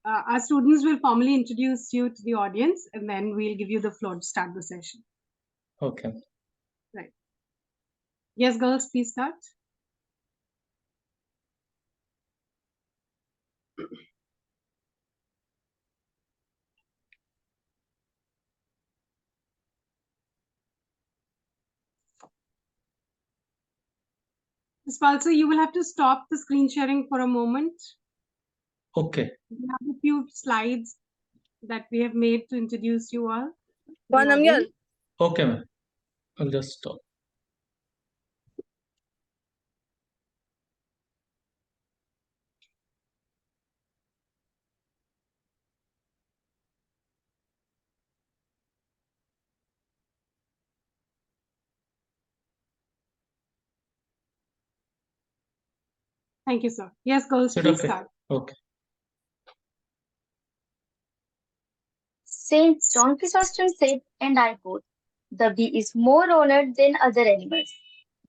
our students will formally introduce you to the audience, and then we'll give you the floor to start the session. Okay. Right. Yes, girls, please start. Jaspal, so you will have to stop the screen sharing for a moment. Okay. We have a few slides that we have made to introduce you all. Okay, ma'am. I'll just stop. Thank you, sir. Yes, girls, please start. Okay. Saint John Chrysostom said, and I quote, "The bee is more honored than other animals,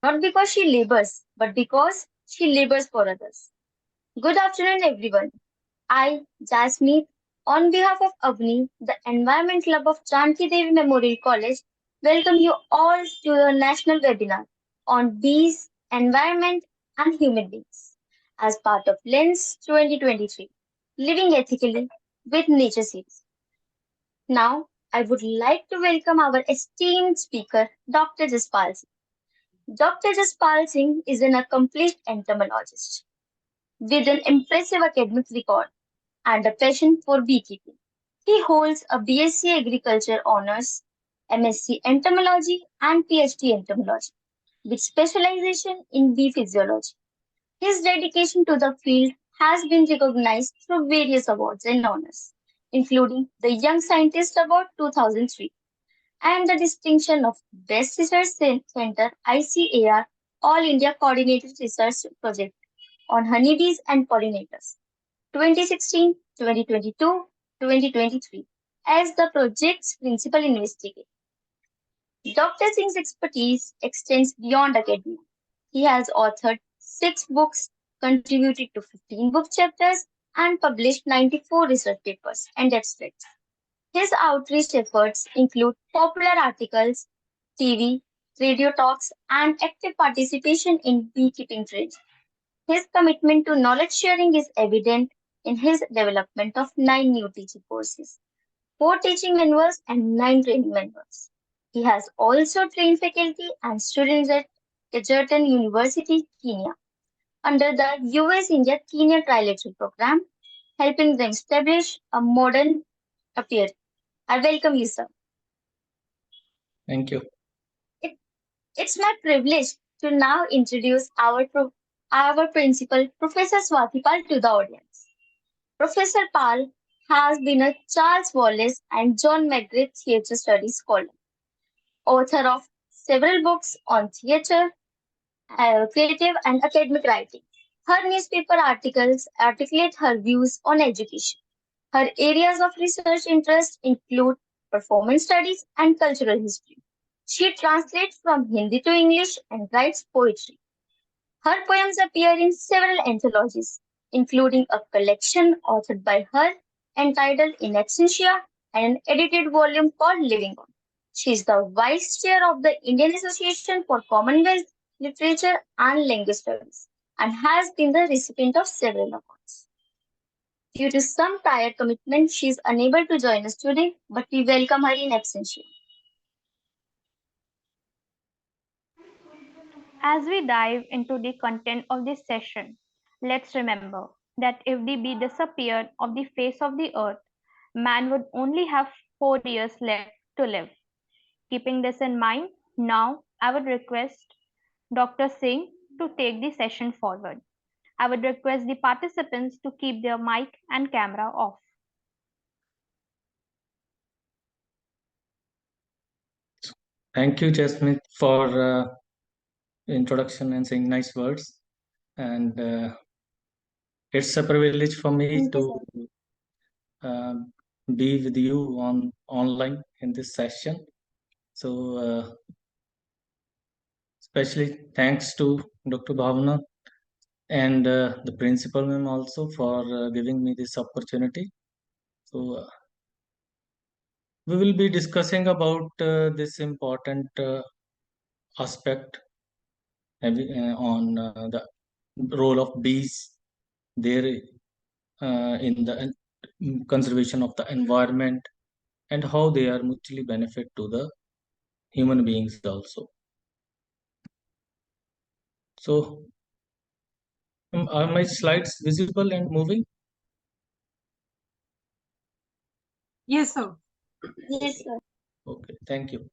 not because she labors, but because she labors for others." Good afternoon, everyone. I, Jasmeet, on behalf of Avni, the Environment Club of Janki Devi Memorial College, welcome you all to the national webinar on bees, environment, and human beings as part of Lens 2023, Living Ethically with Nature series. Now, I would like to welcome our esteemed speaker, Dr. Jaspal Singh. Dr. Jaspal Singh is an accomplished entomologist with an impressive academic record and a passion for beekeeping. He holds a BSc Agriculture Honours, MSc Entomology, and PhD Entomology with specialization in bee physiology. His dedication to the field has been recognized through various awards and honors, including the Young Scientist Award 2003 and the distinction of Best Research Center ICAR All India Coordinated Research Project on Honeybees and Pollinators 2016, 2022, 2023 as the project's principal investigator. Dr. Singh's expertise extends beyond academia. He has authored 6 books, contributed to 15 book chapters, and published 94 research papers and abstracts. His outreach efforts include popular articles, TV, radio talks, and active participation in beekeeping training. His commitment to knowledge sharing is evident in his development of 9 new teaching courses, 4 teaching manuals, and 9 training manuals. He has also trained faculty and students at Egerton University, Kenya, under the US-India Kenya Trilateral Program, helping them establish a modern appearance. I welcome you, sir. Thank you. It's my privilege to now introduce our principal, Professor Swati Pal, to the audience. Professor Pal has been a Charles Wallace and John McGrath Theatre Studies Scholar, author of several books on theatre, creative and academic writing. Her newspaper articles articulate her views on education. Her areas of research interest include performance studies and cultural history. She translates from Hindi to English and writes poetry. Her poems appear in several anthologies, including a collection authored by her entitled In Absentia and an edited volume called Living On. She is the Vice Chair of the Indian Association for Commonwealth Literature and Language Studies and has been the recipient of several awards. Due to some prior commitment, she is unable to join us today, but we welcome her in absentia. As we dive into the content of this session, let's remember that if the bee disappeared off the face of the earth, man would only have 4 years left to live. Keeping this in mind, now I would request Dr. Singh to take the session forward. I would request the participants to keep their mic and camera off. Thank you, Jasmine, for introduction and saying nice words. And it's a privilege for me to be with you online in this session. So especially thanks to Dr. Bhavna and the principal ma'am also for giving me this opportunity. So we will be discussing about this important aspect on the role of bees there in the conservation of the environment and how they are mutually benefit to the human beings also. So are my slides visible and moving? Yes, sir. Yes, sir. Okay, thank you.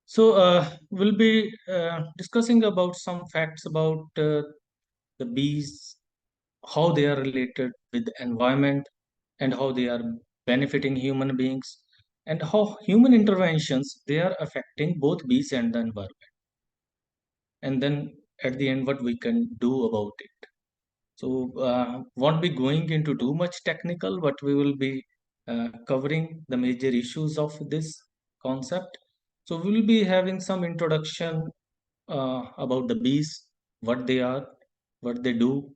So we'll be discussing about some facts about the bees, how they are related with the environment and how they are benefiting human beings and how human interventions they are affecting both bees and the environment, and then at the end what we can do about it. So won't be going into too much technical, but we will be covering the major issues of this concept. So we will be having some introduction about the bees, what they are, what they do,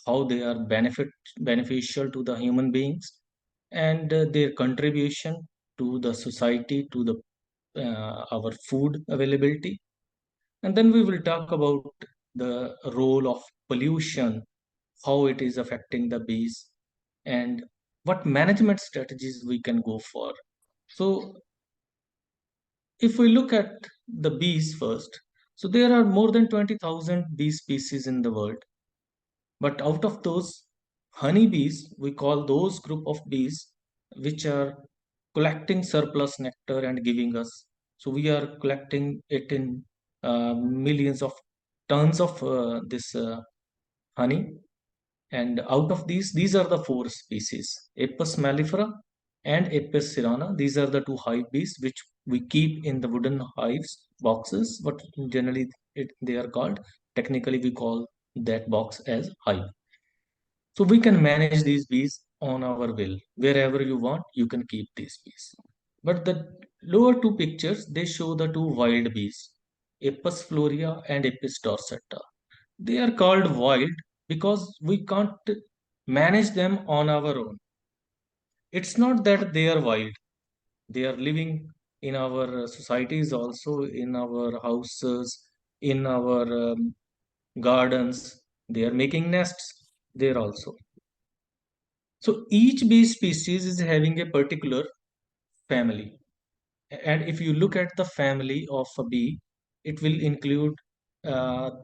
how they are beneficial to the human beings, and their contribution to the society, to the our food availability, and then we will talk about the role of pollution, how it is affecting the bees, and what management strategies we can go for. So, if we look at the bees first, so there are more than 20,000 bee species in the world. But out of those, honeybees, we call those group of bees which are collecting surplus nectar and giving us. So we are collecting it in millions of tons of this honey. And out of these are the four species: Apis mellifera and Apis cerana. These are the two hive bees which we keep in the wooden hives boxes, but generally they are called. Technically, we call that box as hive. So we can manage these bees on our will. Wherever you want, you can keep these bees. But the lower two pictures, they show the two wild bees, Apis florea and Apis dorsata. They are called wild because we can't manage them on our own. It's not that they are wild. They are living in our societies also, in our houses, in our gardens. They are making nests there also. So each bee species is having a particular family. And if you look at the family of a bee, it will include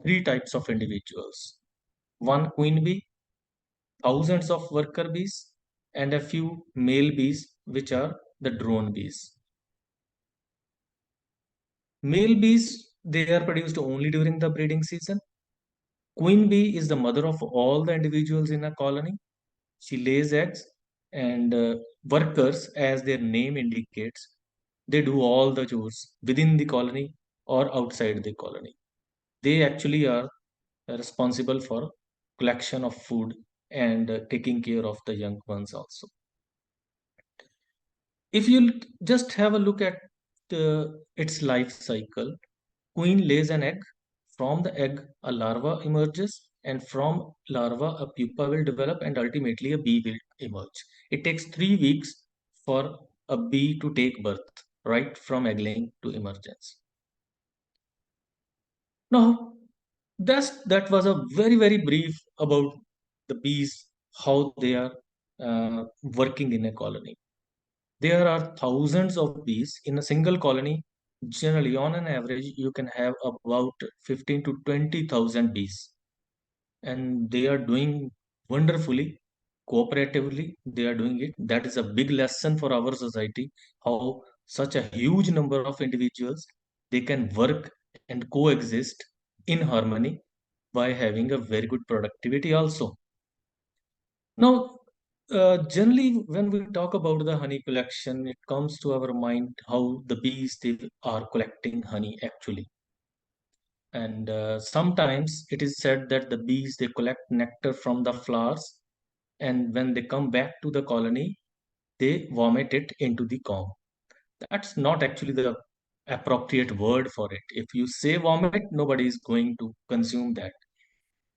three types of individuals. One queen bee, thousands of worker bees, and a few male bees, which are the drone bees. Male bees, they are produced only during the breeding season. Queen bee is the mother of all the individuals in a colony. She lays eggs, and workers, as their name indicates, they do all the chores within the colony or outside the colony. They actually are responsible for collection of food and taking care of the young ones also. If you just have a look at its life cycle, queen lays an egg. From the egg, a larva emerges, and from larva, a pupa will develop, and ultimately a bee will emerge. It takes 3 weeks for a bee to take birth, right from egg laying to emergence. Now, that was a very brief about the bees, how they are working in a colony. There are thousands of bees in a single colony. Generally, on an average, you can have about 15 to 20,000 bees, and they are doing wonderfully, cooperatively. They are doing it. That is a big lesson for our society. How such a huge number of individuals they can work and coexist in harmony by having a very good productivity also. Now, generally, when we talk about the honey collection, it comes to our mind how the bees they are collecting honey actually. And sometimes it is said that the bees they collect nectar from the flowers, and when they come back to the colony, they vomit it into the comb. That's not actually the appropriate word for it. If you say vomit, nobody is going to consume that.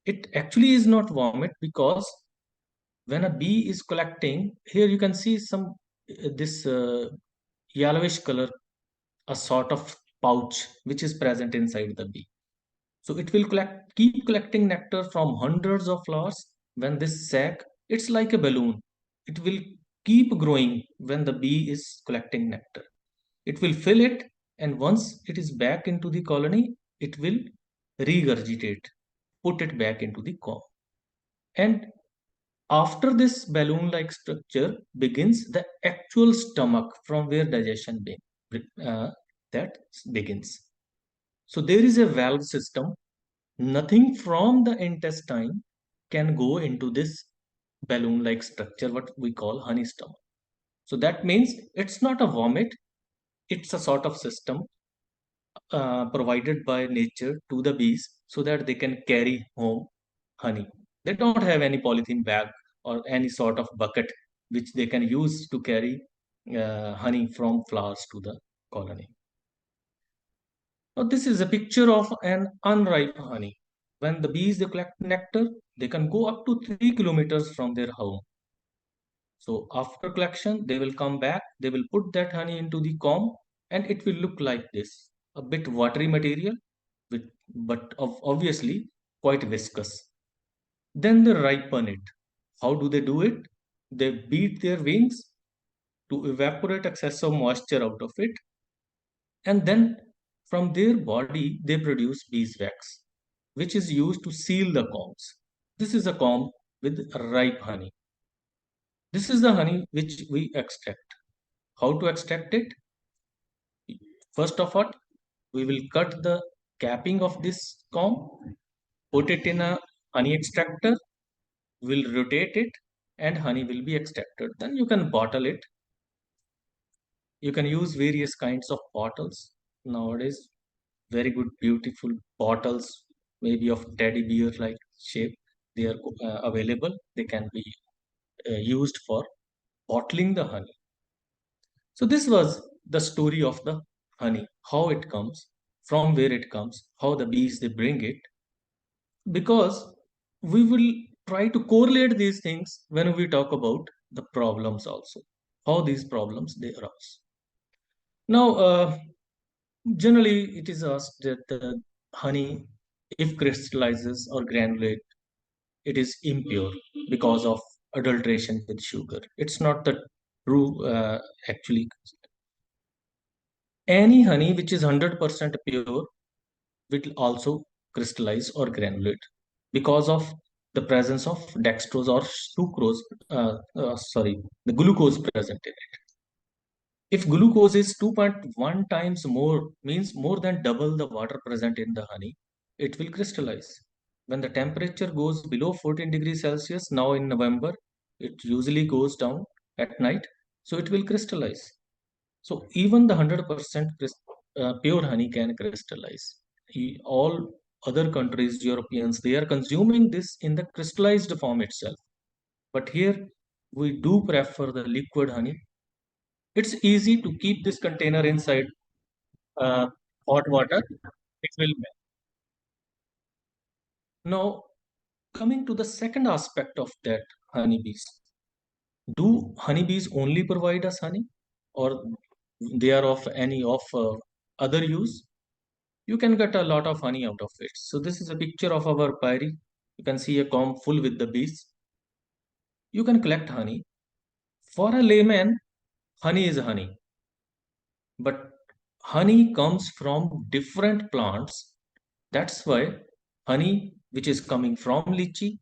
It actually is not vomit, because when a bee is collecting, here you can see some this yellowish color, a sort of pouch which is present inside the bee. So it will keep collecting nectar from hundreds of flowers. When this sac, it's like a balloon. It will keep growing when the bee is collecting nectar. It will fill it, and once it is back into the colony, it will regurgitate, put it back into the comb. And after this balloon-like structure begins the actual stomach, from where digestion that begins. So there is a valve system. Nothing from the intestine can go into this balloon-like structure, what we call honey stomach. So that means it's not a vomit, it's a sort of system provided by nature to the bees so that they can carry home honey. They don't have any polythene bag or any sort of bucket which they can use to carry honey from flowers to the colony. Now, this is a picture of an unripe honey. When the bees they collect nectar, they can go up to 3 kilometers from their home. So after collection, they will come back, they will put that honey into the comb, and it will look like this, a bit watery material, but obviously quite viscous. Then they ripen it. How do they do it? They beat their wings to evaporate excessive moisture out of it, and then from their body they produce beeswax, which is used to seal the combs. This is a comb with ripe honey. This is the honey which we extract. How to extract it? First of all, we will cut the capping of this comb, put it in a honey extractor, will rotate it, and honey will be extracted. Then you can bottle it. You can use various kinds of bottles nowadays. Very good, beautiful bottles, maybe of teddy bear like shape. They are available. They can be used for bottling the honey. So this was the story of the honey, how it comes, from where it comes, how the bees they bring it, because we will try to correlate these things when we talk about the problems also, how these problems they arise. Now, generally it is asked that the honey, if crystallizes or granulate, it is impure because of adulteration with sugar. It's not the true actually. Any honey which is 100% pure will also crystallize or granulate because of the presence of dextrose or sucrose, the glucose present in it. If glucose is 2.1 times more, means more than double the water present in the honey, it will crystallize. When the temperature goes below 14 degrees Celsius, now in November, it usually goes down at night, so it will crystallize. So even the 100% pure honey can crystallize. All other countries, Europeans, they are consuming this in the crystallized form itself. But here we do prefer the liquid honey. It's easy to keep this container inside hot water. It will melt. Now, coming to the second aspect of that honeybees. Do honeybees only provide us honey, or they are of any of other use? You can get a lot of honey out of it. So this is a picture of our apiary. You can see a comb full with the bees. You can collect honey. For a layman, honey is honey. But honey comes from different plants. That's why honey, which is coming from lychee,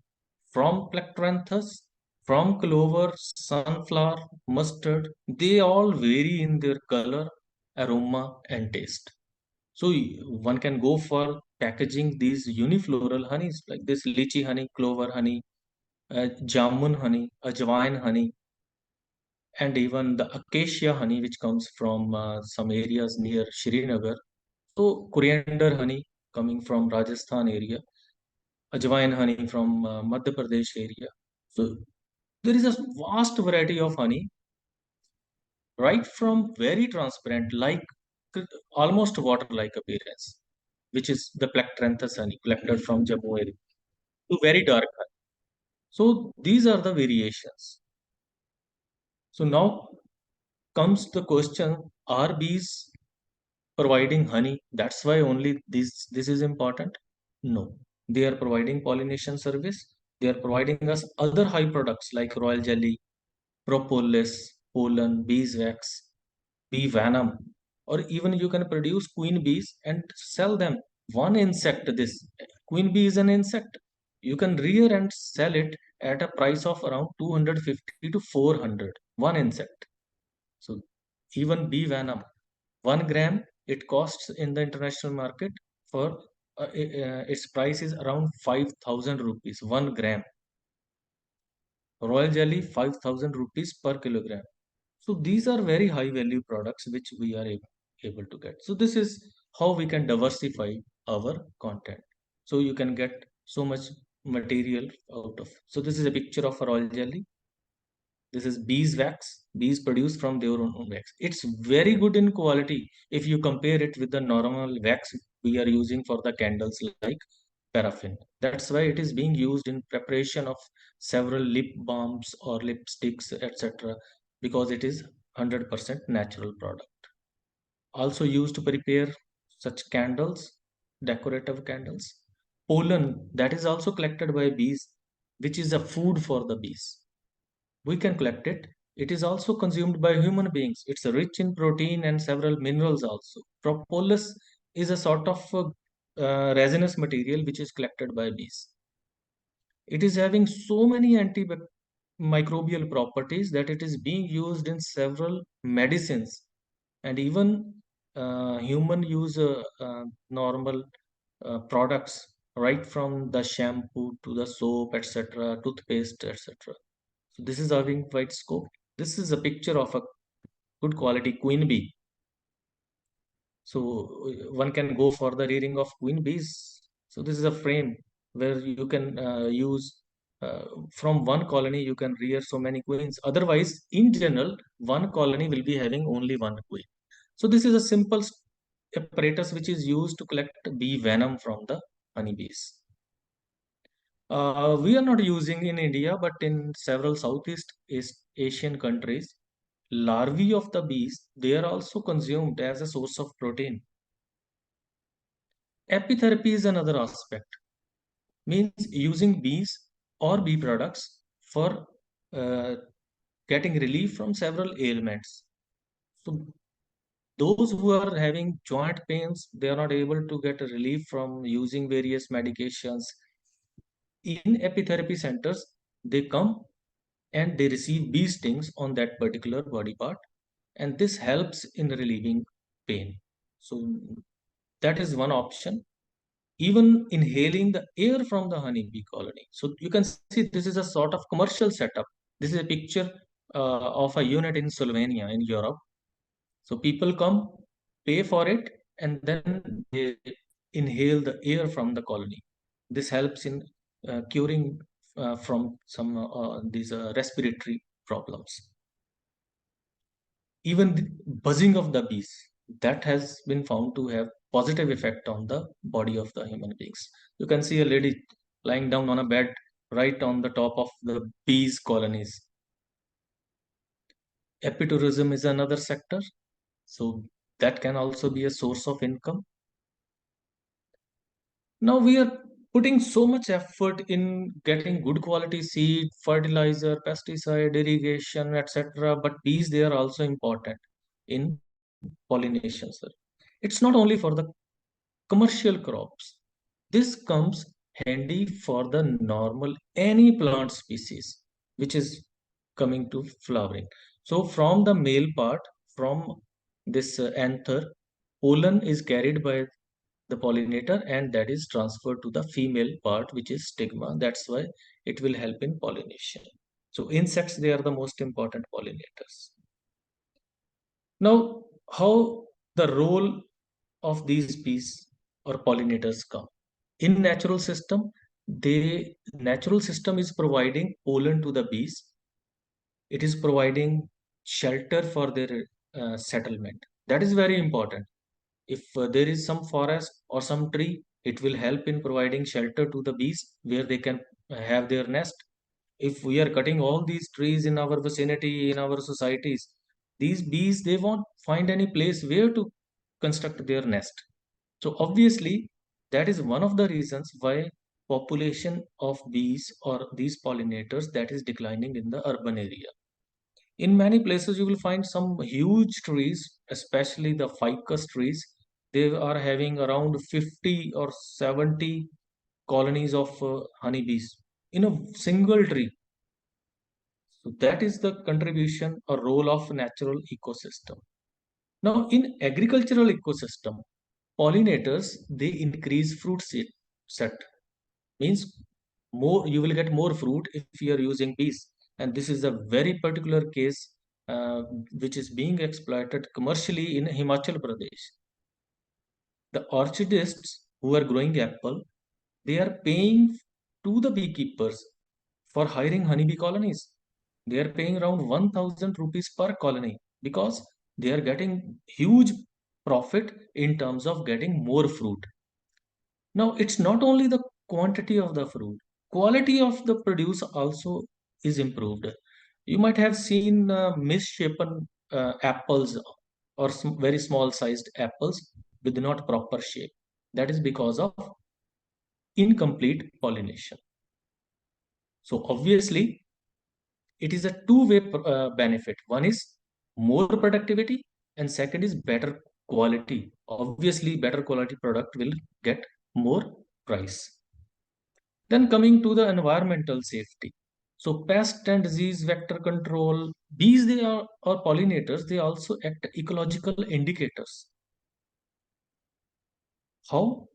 from plectranthus, from clover, sunflower, mustard, they all vary in their color, aroma, and taste. So one can go for packaging these unifloral honeys like this lychee honey, clover honey, jamun honey, ajwain honey, and even the acacia honey, which comes from some areas near Srinagar. So coriander honey coming from Rajasthan area, ajwain honey from Madhya Pradesh area. So there is a vast variety of honey, right from very transparent, like almost water-like appearance, which is the Plectranthus honey collected from Jammu area. to very dark honey. So these are the variations. So now comes the question, are bees providing honey? That's why only this is important? No. They are providing pollination service. They are providing us other high products like royal jelly, propolis, pollen, beeswax, bee venom, or even you can produce queen bees and sell them. One insect, this queen bee is an insect. You can rear and sell it at a price of around 250 to 400. One insect. So even bee venom, 1 gram, it costs in the international market for its price is around 5,000 rupees. 1 gram. Royal jelly, 5,000 rupees per kilogram. So these are very high value products which we are able to get. So this is how we can diversify our content. So you can get so much material out of. So this is a picture of a royal jelly. This is beeswax. Bees produce from their own wax. It's very good in quality if you compare it with the normal wax we are using for the candles like paraffin. That's why it is being used in preparation of several lip balms or lipsticks, etc. because it is 100% natural product. Also used to prepare such candles, decorative candles. Pollen that is also collected by bees, which is a food for the bees. We can collect it. It is also consumed by human beings. It's rich in protein and several minerals also. Propolis is a sort of resinous material which is collected by bees. It is having so many antimicrobial properties that it is being used in several medicines, and even human use normal products right from the shampoo to the soap, etc., toothpaste, etc. So this is having wide scope. This is a picture of a good quality queen bee. So one can go for the rearing of queen bees. So this is a frame where you can use from one colony you can rear so many queens. Otherwise, in general, one colony will be having only one queen. So this is a simple apparatus which is used to collect bee venom from the honeybees. We are not using in India, but in several Southeast Asian countries, larvae of the bees, they are also consumed as a source of protein. Apitherapy is another aspect, means using bees or bee products for uh, getting relief from several ailments. So those who are having joint pains, they are not able to get a relief from using various medications. In apitherapy centers, they come and they receive bee stings on that particular body part, and this helps in relieving pain. So that is one option. Even inhaling the air from the honeybee colony. So you can see this is a sort of commercial setup. This is a picture of a unit in Slovenia in Europe. So people come, pay for it, and then they inhale the air from the colony. This helps in curing from some these respiratory problems. Even the buzzing of the bees, that has been found to have positive effect on the body of the human beings. You can see a lady lying down on a bed right on the top of the bees colonies. Epitourism is another sector, so that can also be a source of income. Now we are putting so much effort in getting good quality seed, fertilizer, pesticide, irrigation, etc. But bees, they are also important in pollination, sir. It's not only for the commercial crops. This comes handy for the normal any plant species which is coming to flowering. So from the male part, from this anther, pollen is carried by the pollinator and that is transferred to the female part which is stigma. That's why it will help in pollination. So insects, they are the most important pollinators. Now, how the role of these bees or pollinators come? In natural system is providing pollen to the bees. It is providing shelter for their settlement. That is very important. If there is some forest or some tree, It will help in providing shelter to the bees where they can have their nest. If we are cutting all these trees in our vicinity, in our societies, these bees, they won't find any place where to construct their nest. So obviously, that is one of the reasons why population of bees or these pollinators that is declining in the urban area. In many places, you will find some huge trees, especially the ficus trees. They are having around 50 or 70 colonies of honeybees in a single tree. So that is the contribution or role of natural ecosystem. Now, in agricultural ecosystem, pollinators, they increase fruit set. Means more, you will get more fruit if you are using bees. And this is a very particular case uh, which is being exploited commercially in Himachal Pradesh. The orchardists who are growing apple, they are paying to the beekeepers for hiring honeybee colonies. They are paying around 1000 rupees per colony because they are getting huge profit in terms of getting more fruit. Now, it's not only the quantity of the fruit, quality of the produce also is improved. You might have seen misshapen apples or very small sized apples with not proper shape. That is because of incomplete pollination. So, obviously, it is a two-way benefit. One is more productivity, and second is better quality. Obviously, better quality product will get more price. Then coming to the environmental safety. So pest and disease vector control, bees, they are, or pollinators, they also act ecological indicators. How?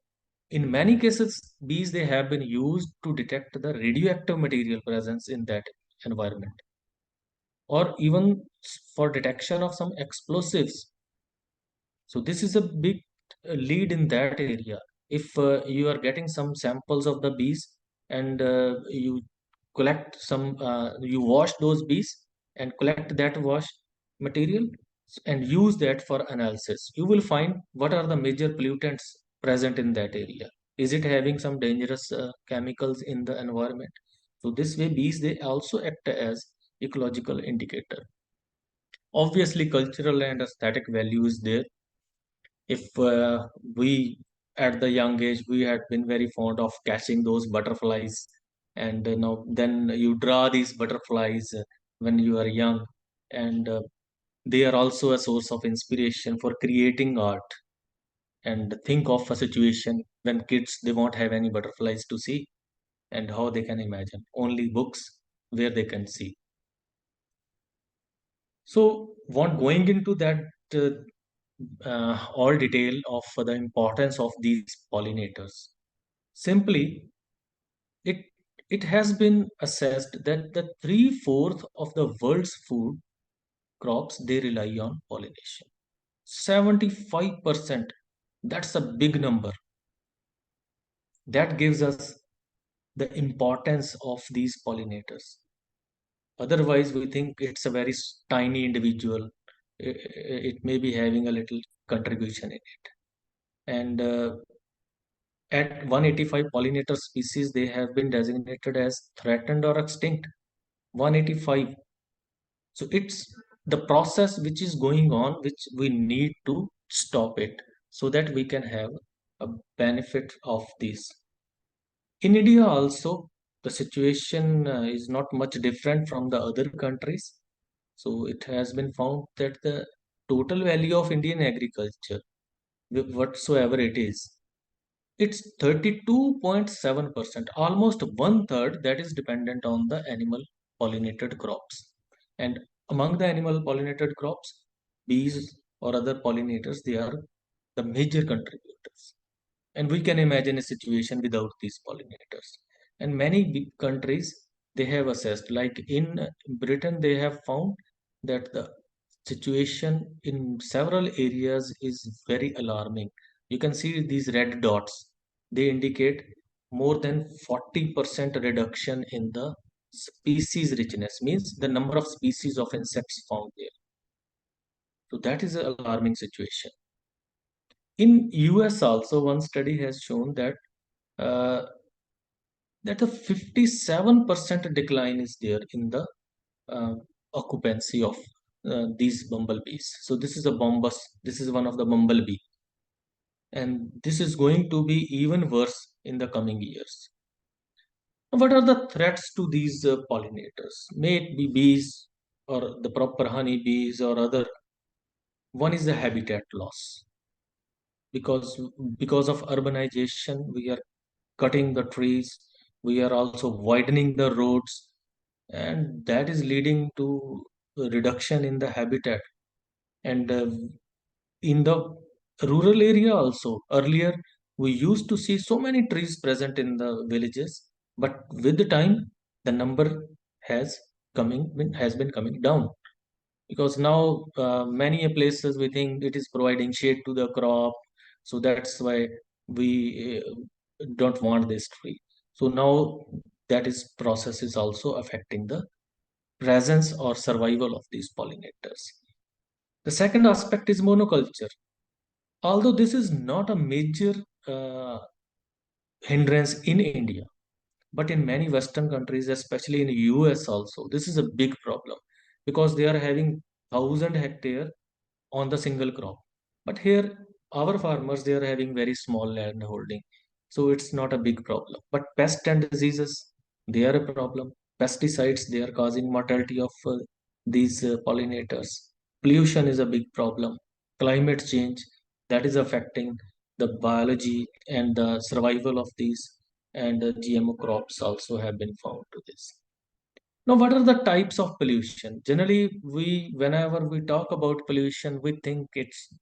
In many cases, bees, they have been used to detect the radioactive material presence in that environment, or even for detection of some explosives. So this is a big lead in that area. If you are getting some samples of the bees and you collect some, you wash those bees and collect that wash material and use that for analysis, you will find what are the major pollutants present in that area. Is it having some dangerous chemicals in the environment? So this way, bees, they also act as ecological indicator. Obviously, cultural and aesthetic value is there. If we at the young age we had been very fond of catching those butterflies, and now then you draw these butterflies when you are young, and they are also a source of inspiration for creating art. And think of a situation when kids, they won't have any butterflies to see, and how they can imagine only books where they can see. So, want going into that uh, all detail of the importance of these pollinators. Simply, it it has been assessed that the three-fourth of the world's food crops, they rely on pollination. 75%. That's a big number. That gives us the importance of these pollinators. Otherwise, we think it's a very tiny individual. It may be having a little contribution in it. And at 185 pollinator species, they have been designated as threatened or extinct. 185. So it's the process which is going on, which we need to stop it so that we can have a benefit of these. In India also, the situation is not much different from the other countries. So it has been found that the total value of Indian agriculture, whatsoever it is, it's 32.7%, almost one third that is dependent on the animal pollinated crops. And among the animal pollinated crops, bees or other pollinators, they are the major contributors. And we can imagine a situation without these pollinators. And many big countries, they have assessed, like in Britain, they have found that the situation in several areas is very alarming. You can see these red dots. They indicate more than 40% reduction in the species richness, means the number of species of insects found there. So that is an alarming situation. In US also, one study has shown uh, that a 57% decline is there in the uh, occupancy of these bumblebees. So this is a bombus. This is one of the bumblebee, and this is going to be even worse in the coming years. What are the threats to these pollinators? May it be bees or the proper honey bees or other. One is the habitat loss because because of urbanization we are cutting the trees, we are also widening the roads, and that is leading to a reduction in the habitat. And in the rural area also, earlier we used to see so many trees present in the villages, but with the time the number has has been coming down, because now many places we think it is providing shade to the crop, so that's why we don't want this tree. So now that is process is also affecting the presence or survival of these pollinators. The second aspect is monoculture. Although this is not a major uh, hindrance in India, but in many Western countries, especially in US also, this is a big problem because they are having 1,000 hectare on the single crop. But here, our farmers, they are having very small land holding. So it's not a big problem. But pest and diseases, they are a problem. Pesticides, they are causing mortality of these pollinators. Pollution is a big problem. Climate change, that is affecting the biology and the survival of these. And GMO crops also have been found to this. Now, what are the types of pollution? Generally, whenever we talk about pollution, we think it's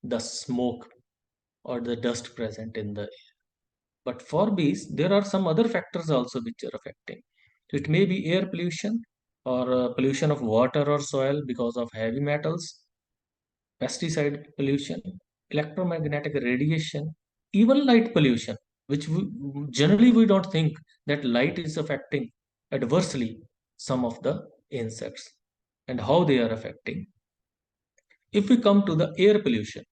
the smoke or the dust present in the air. But for bees, there are some other factors also which are affecting. It may be air pollution or pollution of water or soil because of heavy metals, pesticide pollution, electromagnetic radiation, even light pollution, which generally we don't think that light is affecting adversely some of the insects and how they are affecting. If we come to the air pollution,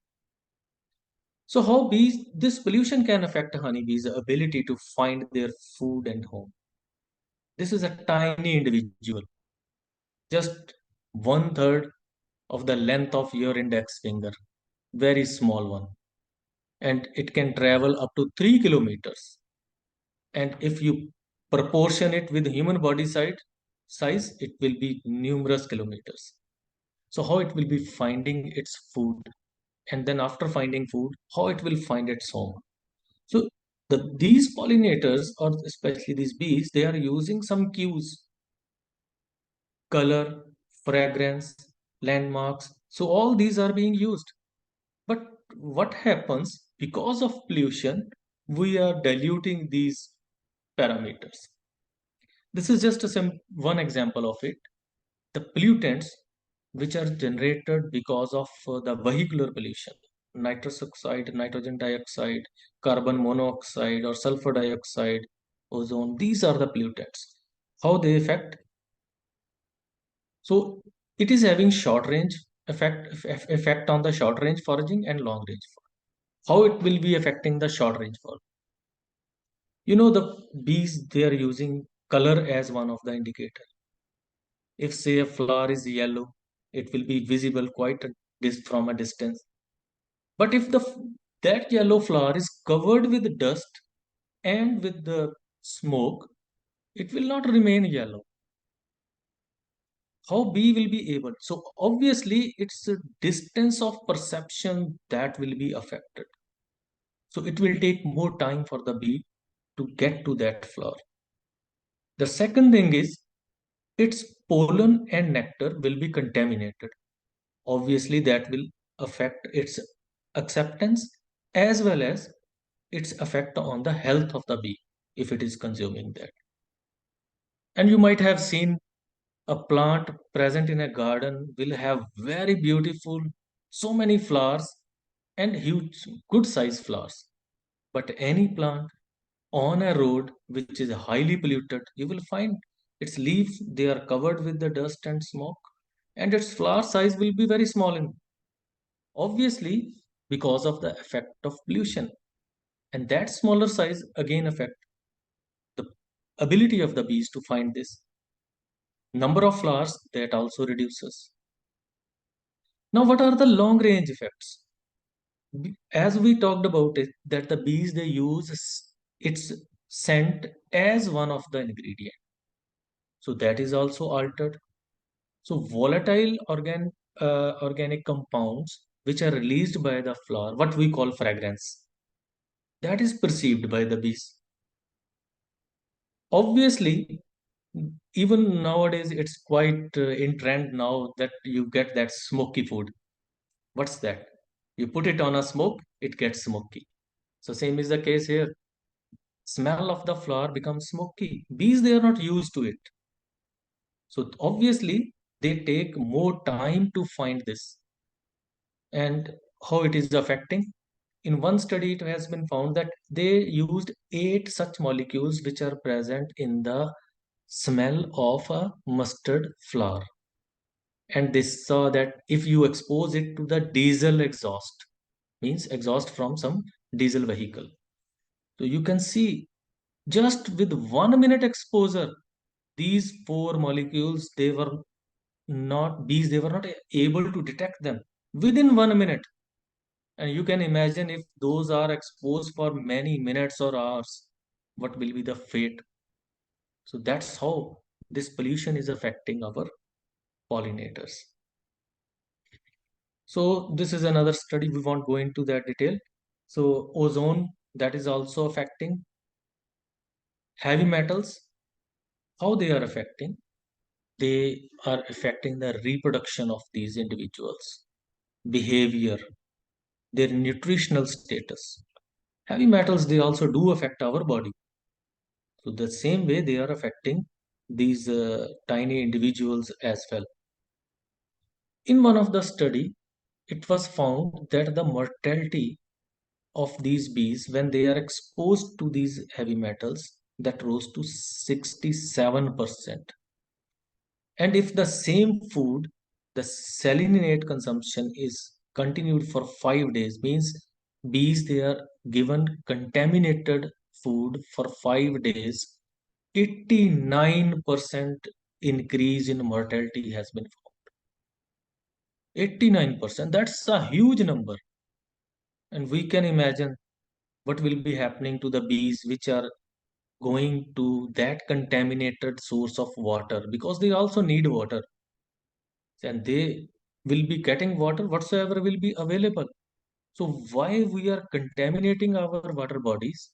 so how this pollution can affect honeybees' ability to find their food and home. This is a tiny individual, just 1/3 of the length of your index finger, very small one, and it can travel up to 3 kilometers. And if you proportion it with human body size, it will be numerous kilometers. So how it will be finding its food, and then after finding food, how it will find its home. So these pollinators, or especially these bees, they are using some cues, color, fragrance, landmarks. So all these are being used. But what happens because of pollution? We are diluting these parameters. This is just one example of it. The pollutants which are generated because of the vehicular pollution, nitrous oxide, nitrogen dioxide, carbon monoxide, or sulfur dioxide, ozone, these are the pollutants. How they affect? So it is having short range effect on the short range foraging and long range foraging. How it will be affecting the short range foraging? You know, the bees, they are using color as one of the indicator. If say a flower is yellow, it will be visible quite from a distance. But if that yellow flower is covered with dust and with the smoke, it will not remain yellow. How bee will be able? So obviously it's a distance of perception that will be affected. So it will take more time for the bee to get to that flower. The second thing is its pollen and nectar will be contaminated. Obviously that will affect its acceptance as well as its effect on the health of the bee if it is consuming that. And you might have seen a plant present in a garden will have very beautiful, so many flowers and huge, good size flowers. But any plant on a road which is highly polluted, you will find its leaves, they are covered with the dust and smoke, and its flower size will be very small. And obviously, because of the effect of pollution. And that smaller size again affect the ability of the bees to find this. Number of flowers that also reduces. Now, what are the long range effects? As we talked about it, that the bees they use its scent as one of the ingredient. So that is also altered. So volatile organic compounds which are released by the flower, what we call fragrance, that is perceived by the bees. Obviously, even nowadays it's quite in trend now that you get that smoky food. What's that? You put it on a smoke, it gets smoky. So same is the case here. Smell of the flower becomes smoky. Bees they are not used to it. So obviously they take more time to find this. And how it is affecting? In one study, it has been found that they used 8 such molecules which are present in the smell of a mustard flower. And they saw that if you expose it to the diesel exhaust, means exhaust from some diesel vehicle. So you can see just with 1 minute exposure, these 4 molecules, they were not able to detect them within 1 minute. And you can imagine if those are exposed for many minutes or hours, what will be the fate? So that's how this pollution is affecting our pollinators. So this is another study, we won't go into that detail. So ozone, that is also affecting. Heavy metals, how they are affecting? They are affecting the reproduction of these individuals, behavior, their nutritional status. Heavy metals, they also do affect our body. So the same way they are affecting these tiny individuals as well. In one of the study, it was found that the mortality of these bees when they are exposed to these heavy metals that rose to 67%. And if the same food, the selenite consumption is continued for 5 days, means bees they are given contaminated food for 5 days, 89% increase in mortality has been found. 89%, that's a huge number. And we can imagine what will be happening to the bees which are going to that contaminated source of water, because they also need water and they will be getting water whatsoever will be available. So why we are contaminating our water bodies?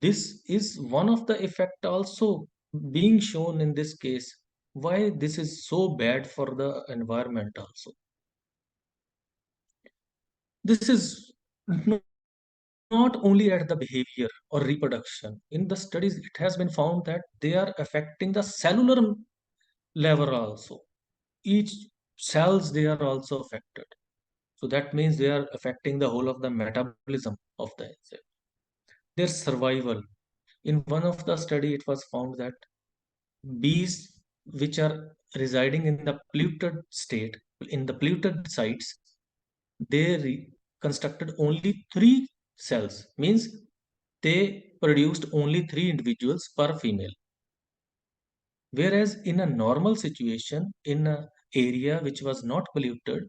This is one of the effect also being shown in this case. Why this is so bad for the environment also. This is not only at the behavior or reproduction. In the studies, it has been found that they are affecting the cellular level also. Each cells they are also affected. So that means they are affecting the whole of the metabolism of the insect. Their survival. In one of the study, it was found that bees which are residing in the polluted state, in the polluted sites, they constructed only 3 cells, means they produced only 3 individuals per female. Whereas in a normal situation, in an area which was not polluted,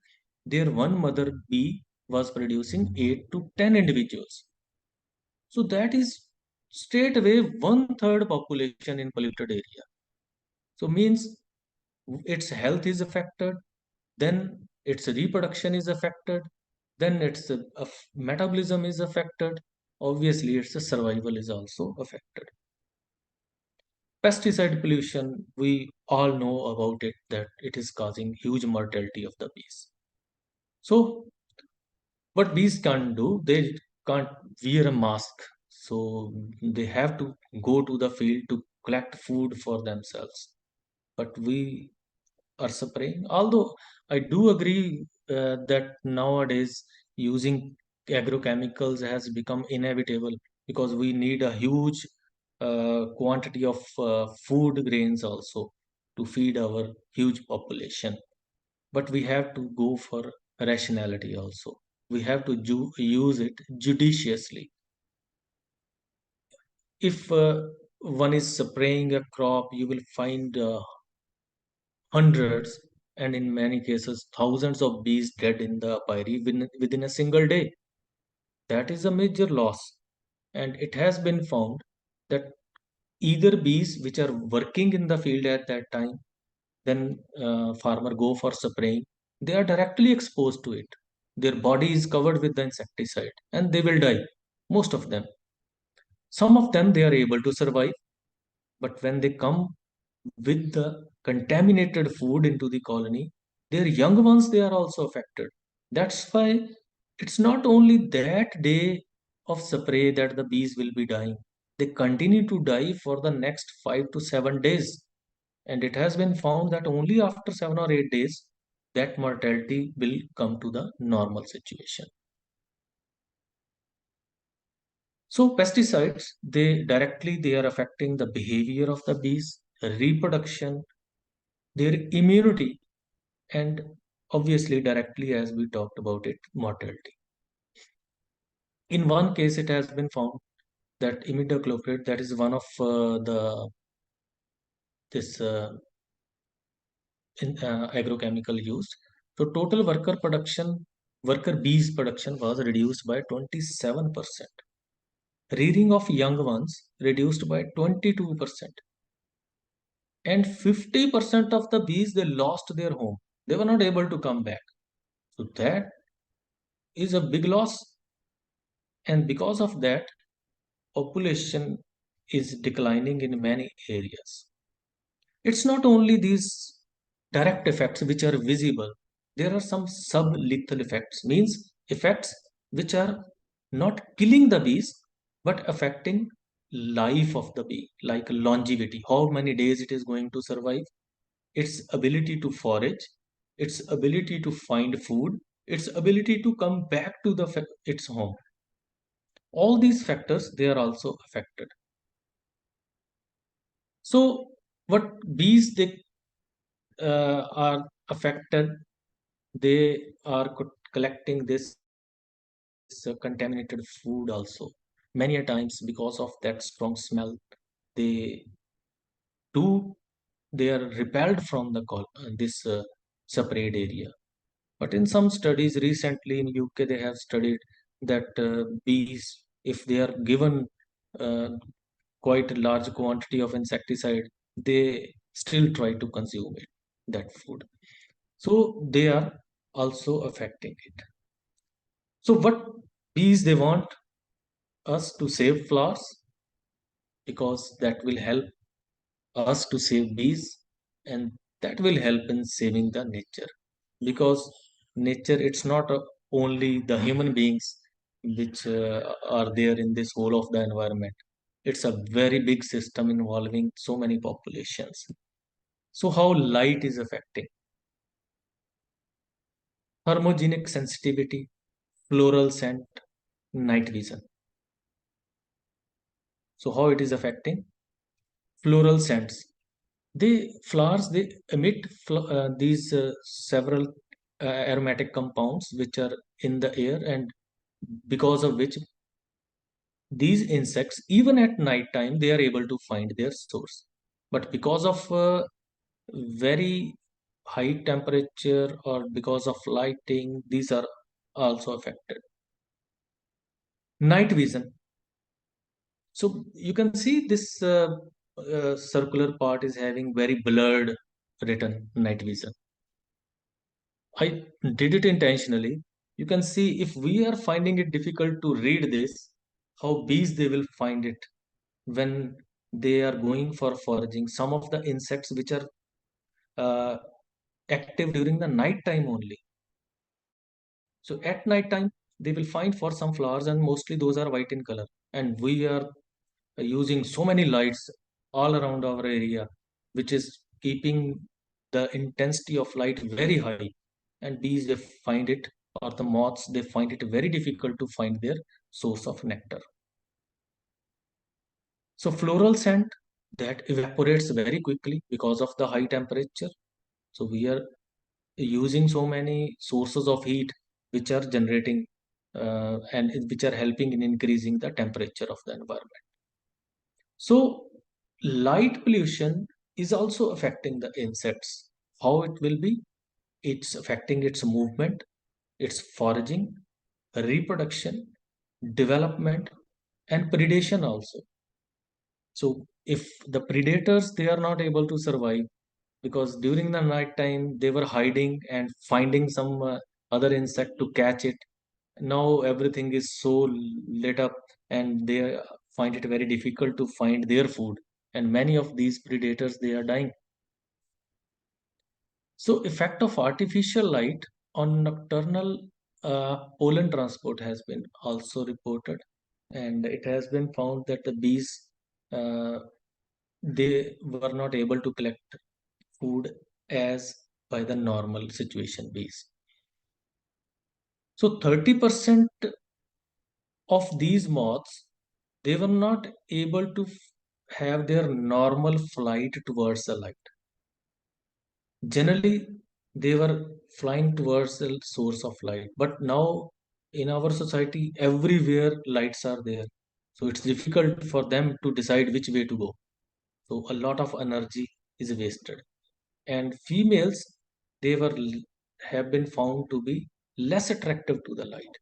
their one mother bee was producing 8 to 10 individuals. So that is straight away 1/3 population in polluted area. So means its health is affected, then its reproduction is affected, then its metabolism is affected. Obviously, its survival is also affected. Pesticide pollution, we all know about it, that it is causing huge mortality of the bees. So what bees can't do, they can't wear a mask. So they have to go to the field to collect food for themselves. But we are spraying. Although I do agree that nowadays using agrochemicals has become inevitable because we need a huge quantity of food grains also to feed our huge population. But we have to go for rationality also. we have to use it judiciously. If one is spraying a crop, you will find hundreds and in many cases thousands of bees dead in the apiary within a single day. That is a major loss. And it has been found that either bees which are working in the field at that time, then farmer go for spraying, they are directly exposed to it. Their body is covered with the insecticide and they will die, most of them. Some of them they are able to survive, but when they come with the contaminated food into the colony, their young ones they are also affected. That's why it's not only that day of spray that the bees will be dying. They continue to die for the next 5 to 7 days. And it has been found that only after 7 or 8 days that mortality will come to the normal situation. So pesticides, they are affecting the behavior of the bees, reproduction, their immunity, and obviously directly as we talked about it, mortality. In one case, it has been found that imidacloprid, that is one of the this agrochemical used. So total worker bees production was reduced by 27%. Rearing of young ones reduced by 22%. And 50% of the bees, they lost their home. They were not able to come back. So that is a big loss. And because of that, population is declining in many areas. It's not only these direct effects which are visible. There are some sub-lethal effects, means effects which are not killing the bees, but affecting life of the bee, like longevity, how many days it is going to survive, its ability to forage, its ability to find food, its ability to come back to its home. All these factors, they are also affected. So what bees they are affected, they are collecting this contaminated food also. Many a times because of that strong smell, they do they are repelled from this separate area. But in some studies recently in UK, they have studied that bees, if they are given uh, quite a large quantity of insecticide, they still try to consume that food. So they are also affecting it. So what bees they want us to save flowers, because that will help us to save bees, and that will help in saving the nature, because nature, it's not only the human beings which are there in this whole of the environment. It's a very big system involving so many populations. So how light is affecting thermogenic sensitivity, floral scent, night vision. So how it is affecting floral scents, they flowers they emit these several aromatic compounds which are in the air, and because of which these insects, even at night time, they are able to find their source. But because of very high temperature or because of lighting, these are also affected. Night vision. So you can see this circular part is having very blurred written night vision. I did it intentionally. You can see if we are finding it difficult to read this, how bees they will find it when they are going for foraging. Some of the insects which are uh, active during the night time only. So at night time, they will find for some flowers, and mostly those are white in color. And we are using so many lights all around our area, which is keeping the intensity of light very high. And bees, they find it, or the moths, they find it very difficult to find their source of nectar. So floral scent, that evaporates very quickly because of the high temperature. So we are using so many sources of heat which are generating and which are helping in increasing the temperature of the environment. So light pollution is also affecting the insects. How it will be? It's affecting its movement, its foraging, reproduction, development, and predation also. So if the predators, they are not able to survive because during the night time they were hiding and finding some other insect to catch it. Now everything is so lit up and they find it very difficult to find their food. And many of these predators, they are dying. So effect of artificial light on nocturnal pollen transport has been also reported, and it has been found that the bees uh, they were not able to collect food as by the normal situation bees. So 30% of these moths, they were not able to have their normal flight towards the light. Generally, they were flying towards the source of light, but now in our society, everywhere lights are there. So it's difficult for them to decide which way to go. So a lot of energy is wasted. And females, they were have been found to be less attractive to the light.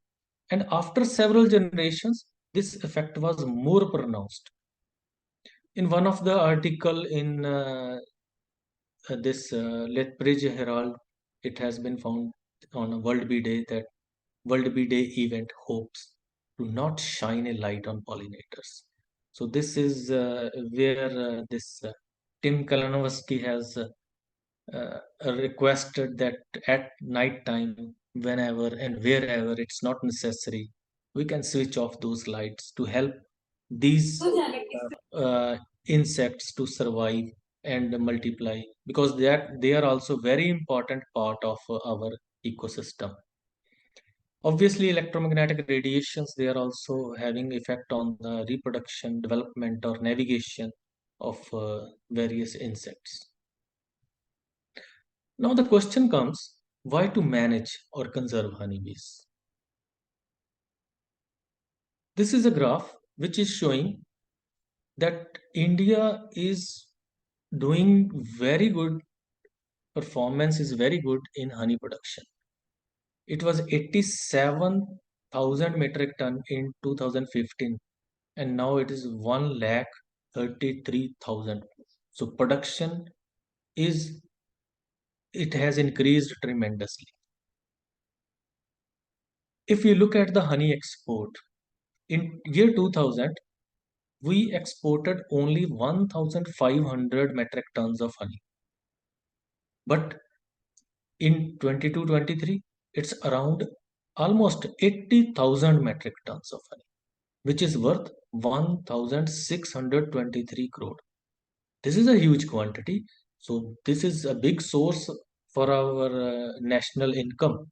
And after several generations, this effect was more pronounced. In one of the article in this Lethbridge Herald, it has been found on a World Bee Day that World Bee Day event hopes to not shine a light on pollinators. So this is where this Tim Kalinowski has requested that at night time, whenever and wherever it's not necessary, we can switch off those lights to help these insects to survive and multiply, because they are also very important part of our ecosystem. Obviously, electromagnetic radiations, they are also having effect on the reproduction, development, or navigation of various insects. Now the question comes, why to manage or conserve honeybees? This is a graph which is showing that India is doing very good, performance is very good in honey production. It was 87,000 metric ton in 2015 and now it is 1,33,000. So production is, it has increased tremendously. If you look at the honey export, in year 2000, we exported only 1,500 metric tons of honey. But in 22-23, it's around almost 80,000 metric tons of honey, which is worth 1,623 crore. This is a huge quantity. So this is a big source for our national income.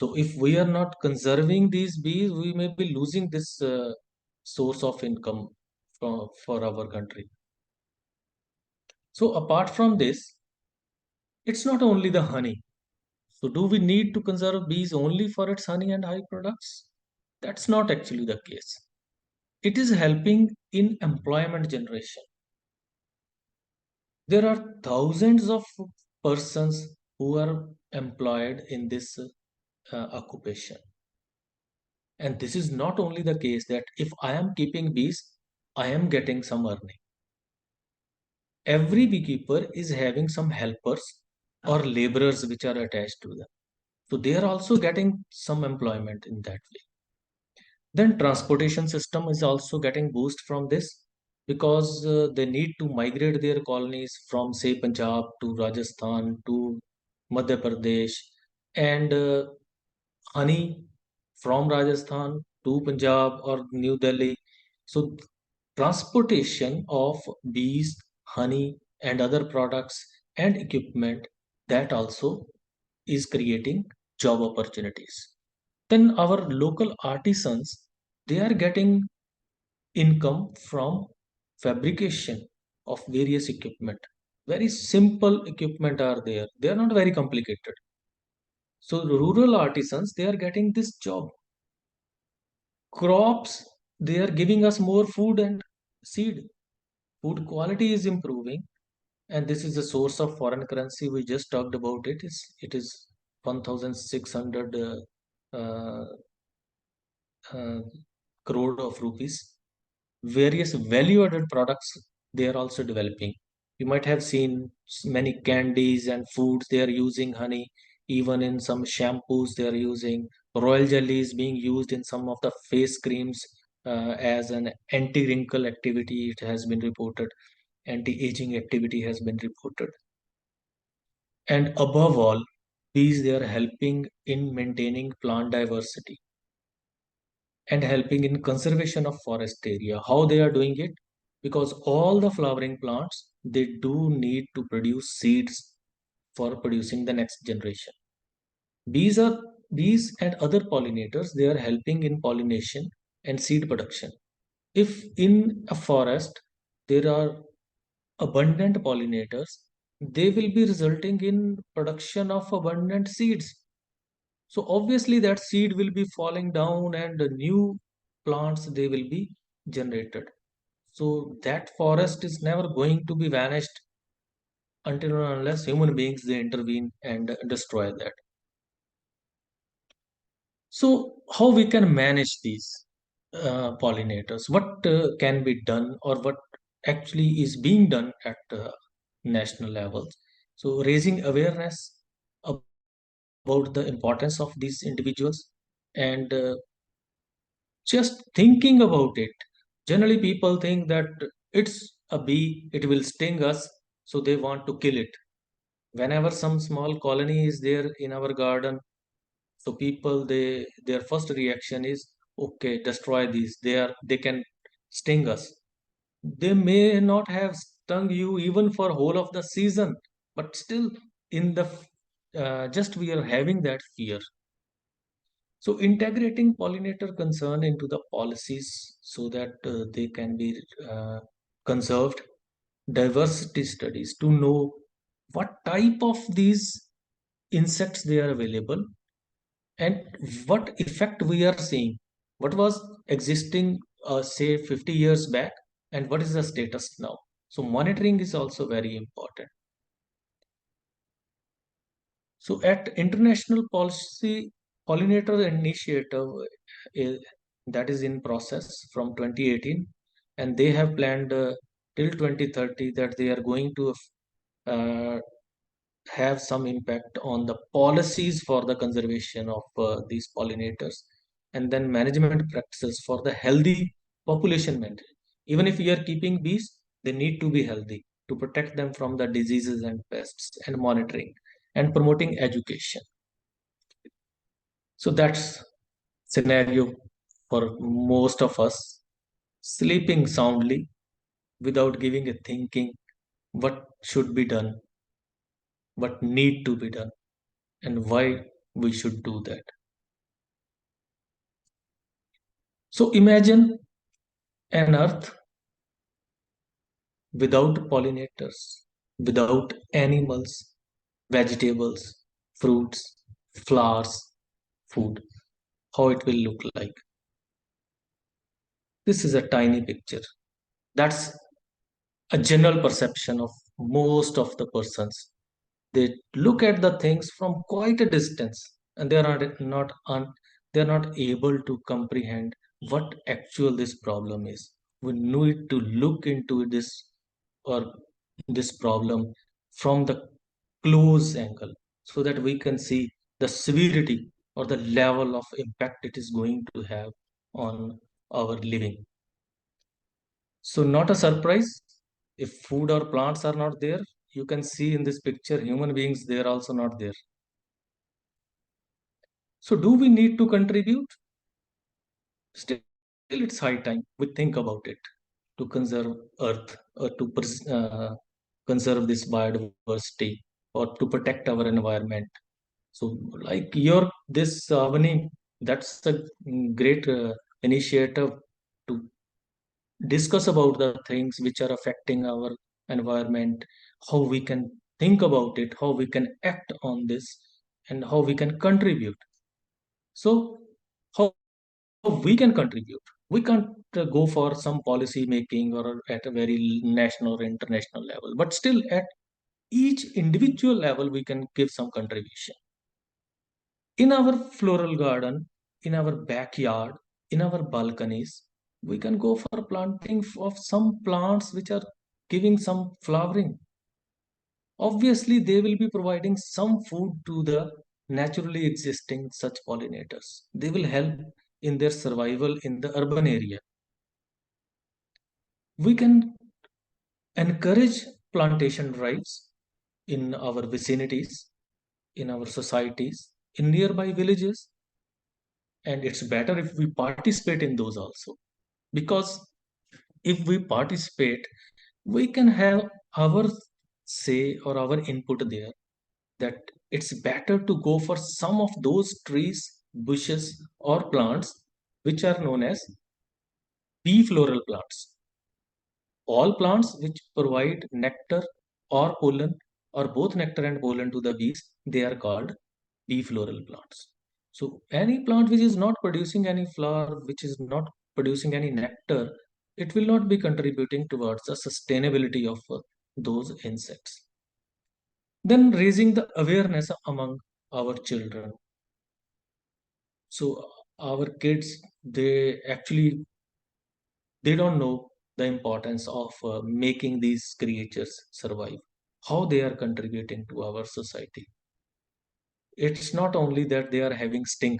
So if we are not conserving these bees, we may be losing this source of income for our country. So apart from this, it's not only the honey. So do we need to conserve bees only for its honey and high products? That's not actually the case. It is helping in employment generation. There are thousands of persons who are employed in this occupation. And this is not only the case that if I am keeping bees, I am getting some earning. Every beekeeper is having some helpers or laborers which are attached to them. So they are also getting some employment in that way. Then transportation system is also getting boost from this because they need to migrate their colonies from say Punjab to Rajasthan to Madhya Pradesh, and honey from Rajasthan to Punjab or New Delhi. So transportation of bees, honey, and other products and equipment, that also is creating job opportunities. Then our local artisans, they are getting income from fabrication of various equipment. Very simple equipment are there. They are not very complicated. So rural artisans, they are getting this job crops, they are giving us more food and seed. Food quality is improving, and this is the source of foreign currency. We just talked about it. It is 1,600 uh, uh, crore of rupees. Various value-added products they are also developing. You might have seen many candies and foods. They are using honey. Even in some shampoos, they are using royal jelly is being used in some of the face creams as an anti-wrinkle activity. It has been reported. Anti-aging activity has been reported. And above all, these they are helping in maintaining plant diversity and helping in conservation of forest area. How they are doing it? Because all the flowering plants, they do need to produce seeds for producing the next generation. Bees are bees and other pollinators, they are helping in pollination and seed production. If in a forest there are abundant pollinators, they will be resulting in production of abundant seeds. So obviously that seed will be falling down and new plants they will be generated. So that forest is never going to be vanished until and unless human beings they intervene and destroy that. So how we can manage these pollinators? What can be done or what actually is being done at national levels? So raising awareness about the importance of these individuals and just thinking about it. Generally, people think that it's a bee, it will sting us, so they want to kill it. Whenever some small colony is there in our garden, so people they their first reaction is okay, destroy these. They can sting us. They may not have stung you even for whole of the season, but still in the just we are having that fear. So integrating pollinator concern into the policies so that they can be conserved, diversity studies to know what type of these insects they are available and what effect we are seeing. What was existing say 50 years back and what is the status now. So monitoring is also very important. So at international policy pollinator initiative uh, that is in process from 2018, and they have planned till 2030 that they are going to uh, have some impact on the policies for the conservation of these pollinators and then management practices for the healthy population maintenance. Even if we are keeping bees, they need to be healthy to protect them from the diseases and pests and monitoring and promoting education. So that's scenario for most of us, sleeping soundly without giving a thinking what should be done, what need to be done, and why we should do that. So imagine an earth without pollinators, without animals, vegetables, fruits, flowers, food, how it will look like. This is a tiny picture. That's a general perception of most of the persons. They look at the things from quite a distance and they're not able to comprehend what actual this problem is. We need to look into this or this problem from the close angle so that we can see the severity or the level of impact it is going to have on our living. So not a surprise if food or plants are not there. You can see in this picture human beings, they are also not there. So do we need to contribute? Still, it's high time we think about it to conserve earth or to conserve this biodiversity or to protect our environment. So like your this Avani, that's a great initiative to discuss about the things which are affecting our environment, how we can think about it, how we can act on this, and how we can contribute. So, how we can contribute. We can't go for some policy making or at a very national or international level, but still at each individual level, we can give some contribution. In our floral garden, in our backyard, in our balconies, we can go for planting of some plants which are giving some flowering. Obviously, they will be providing some food to the naturally existing such pollinators. They will help in their survival in the urban area. We can encourage plantation drives in our vicinities, in our societies, in nearby villages. And it's better if we participate in those also. Because if we participate, we can have our say or our input there, that it's better to go for some of those trees, bushes, or plants which are known as bee floral plants. All plants which provide nectar or pollen, or both nectar and pollen to the bees, they are called bee floral plants. So any plant which is not producing any flower, which is not producing any nectar, it will not be contributing towards the sustainability of those insects. Then raising the awareness among our children. So our kids, they don't know the importance of making these creatures survive, how they are contributing to our society. It's not only that they are having sting.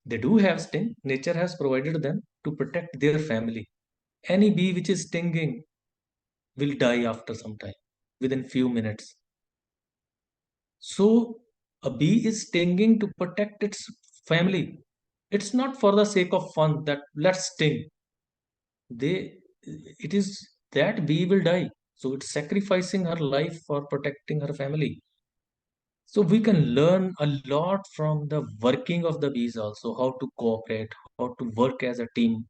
They do have sting. Nature has provided them to protect their family. Any bee which is stinging will die after some time, within few minutes. So a bee is stinging to protect its family. It's not for the sake of fun that let's sting. It is that bee will die. So it's sacrificing her life for protecting her family. So we can learn a lot from the working of the bees also, how to cooperate, how to work as a team.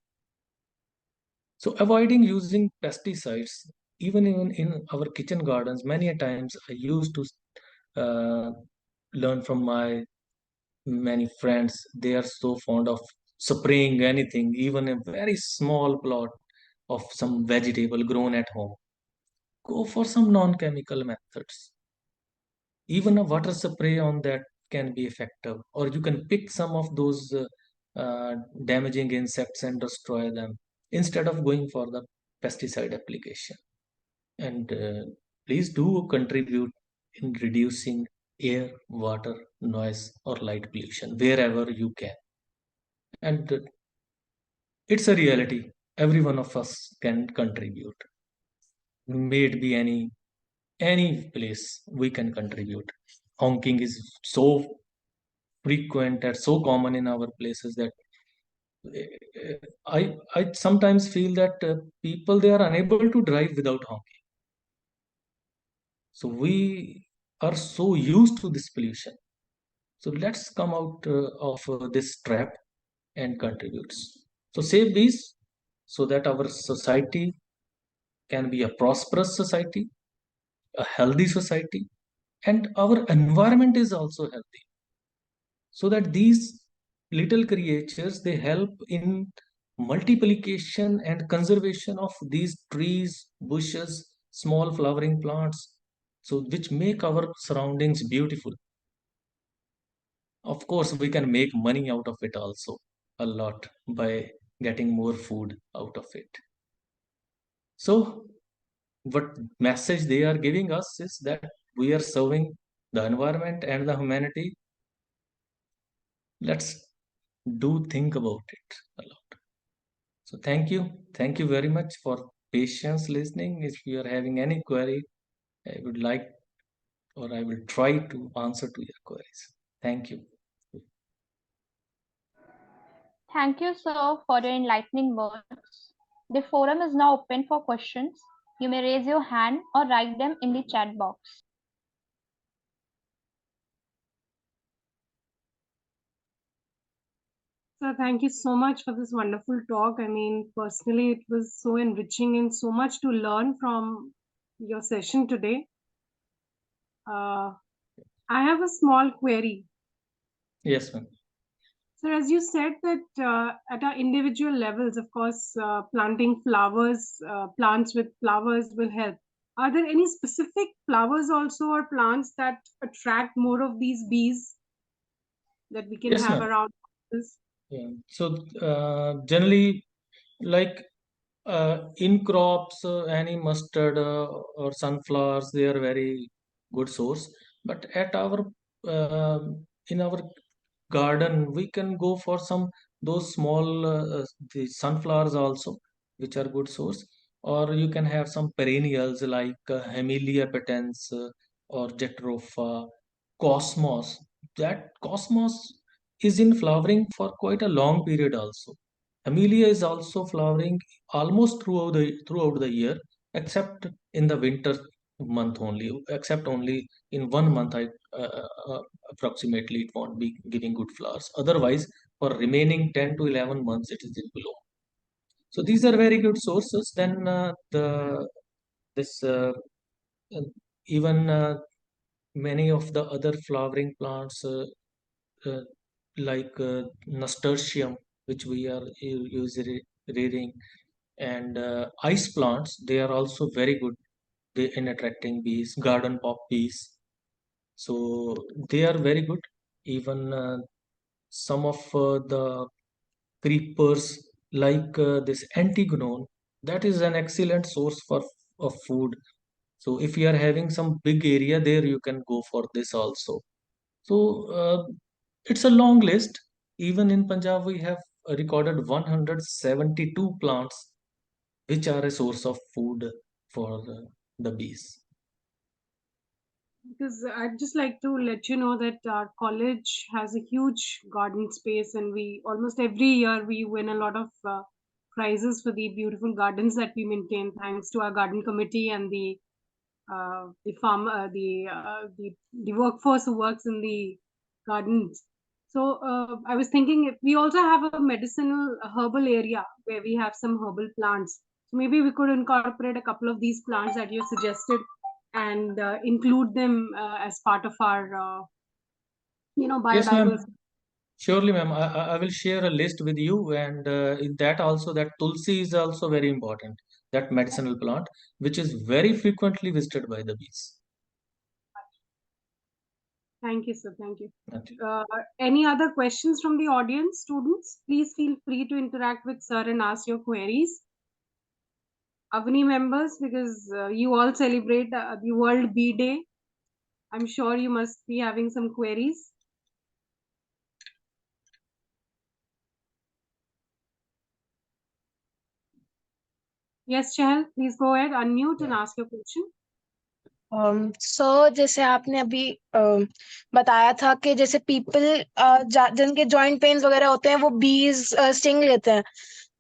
So avoiding using pesticides, even in our kitchen gardens, many a times I used to learn from my many friends. They are so fond of spraying anything, even a very small plot of some vegetable grown at home. Go for some non-chemical methods. Even a water spray on that can be effective, or you can pick some of those damaging insects and destroy them instead of going for the pesticide application. And please do contribute in reducing air, water, noise, or light pollution wherever you can. And it's a reality. Every one of us can contribute. May it be any place we can contribute. Honking is so frequent and so common in our places that I sometimes feel that people, they are unable to drive without honking. So we are so used to this pollution. So let's come out of this trap and contributes. So save these so that our society can be a prosperous society, a healthy society, and our environment is also healthy. So that these little creatures, they help in multiplication and conservation of these trees, bushes, small flowering plants, so which make our surroundings beautiful. Of course, we can make money out of it also a lot by getting more food out of it. So what message they are giving us is that we are serving the environment and the humanity. Let's do think about it a lot. So thank you. Thank you very much for patience listening. If you are having any query, I would like, or I will try to answer to your queries. Thank you. Thank you, sir, for your enlightening words. The forum is now open for questions. You may raise your hand or write them in the chat box. So thank you so much for this wonderful talk. I mean, personally, it was so enriching and so much to learn from your session today. I have a small query. Yes, ma'am. So as you said that at our individual levels, of course, planting flowers, plants with flowers will help. Are there any specific flowers also or plants that attract more of these bees that we can Yes, have ma'am. around us? Yeah. So generally, like in crops, any mustard or sunflowers, they are very good source. But at our in our garden, we can go for some those small the sunflowers also, which are good source. Or you can have some perennials like Hemilia patens or Jatropha, Cosmos. That Cosmos is in flowering for quite a long period also. Amelia is also flowering almost throughout the year, except in the winter month only. Except only in 1 month, approximately it won't be giving good flowers. Otherwise, for remaining 10 to 11 months, it is in bloom. So these are very good sources. Then the this uh, even many of the other flowering plants uh, like nasturtium, which we are usually rearing, and ice plants, they are also very good in attracting bees, garden poppies. So they are very good. Even some of the creepers like this antigonone, that is an excellent source for of food. So if you are having some big area there, you can go for this also. So it's a long list. Even in Punjab, we have recorded 172 plants which are a source of food for the bees. Because I'd just like to let you know that our college has a huge garden space, and we almost every year we win a lot of prizes for the beautiful gardens that we maintain, thanks to our garden committee and the farm the workforce who works in the gardens. So I was thinking if we also have a medicinal herbal area where we have some herbal plants. So maybe we could incorporate a couple of these plants that you suggested and include them as part of our Yes, ma'am. biodiversity. Surely, ma'am. I will share a list with you, and in that also, that tulsi is also very important. That medicinal plant, which is very frequently visited by the bees. Thank you, sir. Thank you. Okay. Any other questions from the audience, students? Please feel free to interact with sir and ask your queries. Avani members, because you all celebrate the World Bee Day. I'm sure you must be having some queries. Yes, Chahal, please go ahead, unmute and ask your question. सो जैसे आपने अभी बताया था कि जैसे people जिनके joint pains वगैरह होते हैं वो बीज स्टिंग लेते हैं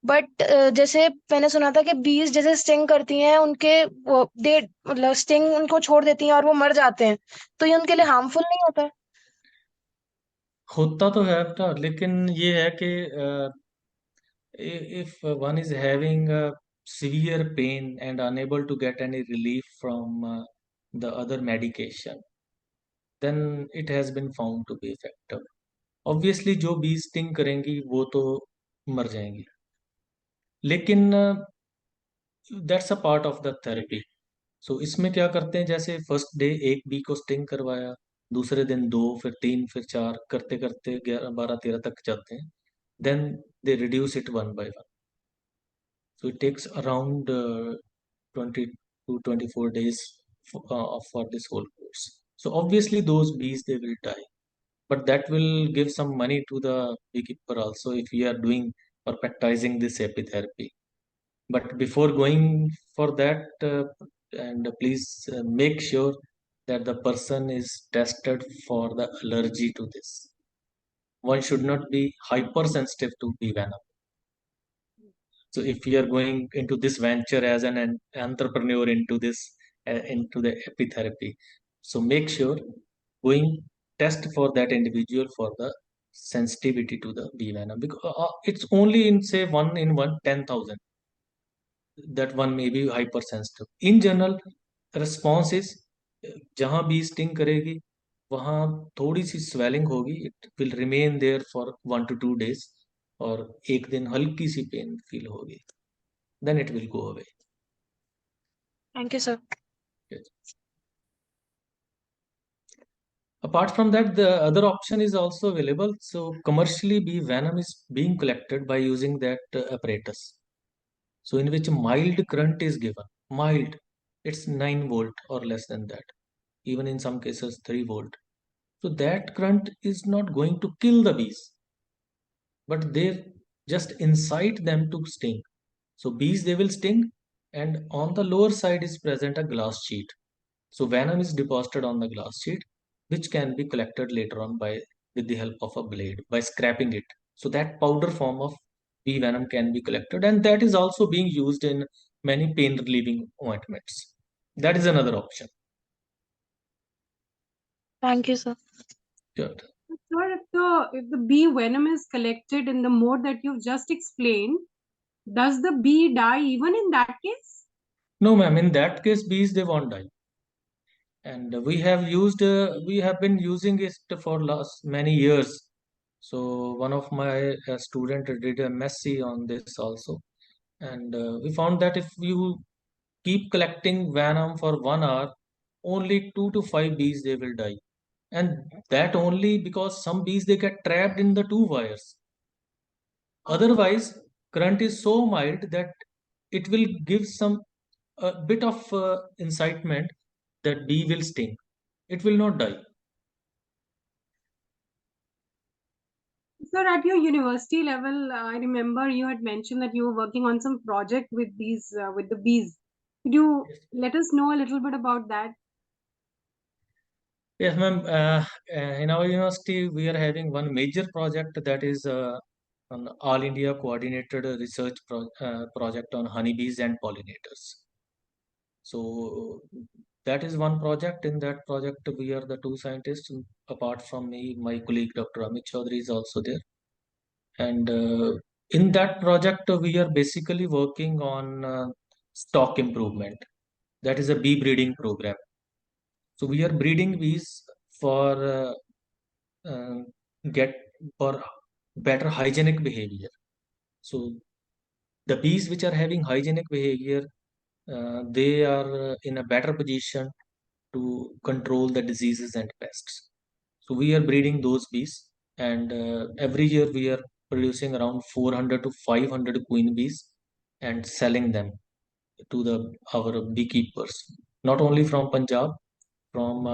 बट जैसे मैंने सुना था कि बीज जैसे स्टिंग करती हैं उनके वो दे मतलब स्टिंग उनको छोड़ देती हैं और वो मर जाते हैं तो ये उनके लिए हार्मफुल नहीं होता है होता तो है बेटा, लेकिन ये है कि if one is having a severe pain and unable to get any relief from the other medication, then it has been found to be effective. Obviously, जो बी स्टिंग करेंगी वो तो मर जाएंगी, लेकिन that's a part of the therapy. So इसमें क्या करते हैं, जैसे फर्स्ट डे एक बी को स्टिंग करवाया, दूसरे दिन दो, फिर तीन, फिर चार, करते करते 11 12 13 तक जाते हैं. Then they reduce it one by one. So it takes around 20 to 24 days for this whole course. So obviously those bees, they will die, but that will give some money to the beekeeper also if we are doing or practicing this apitherapy. But before going for that, and please make sure that the person is tested for the allergy to this. One should not be hypersensitive to bee venom. So if you are going into this venture as an entrepreneur into this into the epitherapy, so make sure going test for that individual for the sensitivity to the bee venom, because it's only in say 1 in 10,000 that one may be hypersensitive. In general, response is जहाँ bee sting करेगी वहाँ थोड़ी सी swelling होगी, it will remain there for 1 to 2 days, और एक दिन हल्की सी pain feel होगी, then it will go away. Thank you, sir. Yes. Apart from that, the other option is also available. So commercially, bee venom is being collected by using that apparatus. So in which mild current is given. Mild, it's 9 volt or less than that. Even in some cases 3 volt. So that current is not going to kill the bees, but they just incite them to sting. So bees, they will sting, and on the lower side is present a glass sheet. So venom is deposited on the glass sheet, which can be collected later on by with the help of a blade by scraping it. So that powder form of bee venom can be collected, and that is also being used in many pain relieving ointments. That is another option. Thank you, sir. Sure. Sir, if the bee venom is collected in the mode that you've just explained, does the bee die even in that case? No, ma'am. In that case, bees, they won't die. And we have been using it for last many years. So one of my student did a messy on this also, and we found that if you keep collecting venom for 1 hour, only 2 to 5 bees they will die, and that only because some bees they get trapped in the 2 wires. Otherwise, current is so mild that it will give some a bit of incitement that bee will sting. It will not die. Sir, at your university level, I remember you had mentioned that you were working on some project with these with the bees. Could you Yes, let us know a little bit about that? yes, ma'am. In our university, we are having one major project that is an all India coordinated research project on honeybees and pollinators. So that is one project. In that project, we are the two scientists. Apart from me, my colleague Dr. Amit Chaudhary is also there. And in that project, we are basically working on stock improvement. That is a bee breeding program. So we are breeding bees for uh, get for better hygienic behavior. So the bees which are having hygienic behavior, they are in a better position to control the diseases and pests. So we are breeding those bees, and every year we are producing around 400 to 500 queen bees and selling them to the our beekeepers, not only from Punjab, from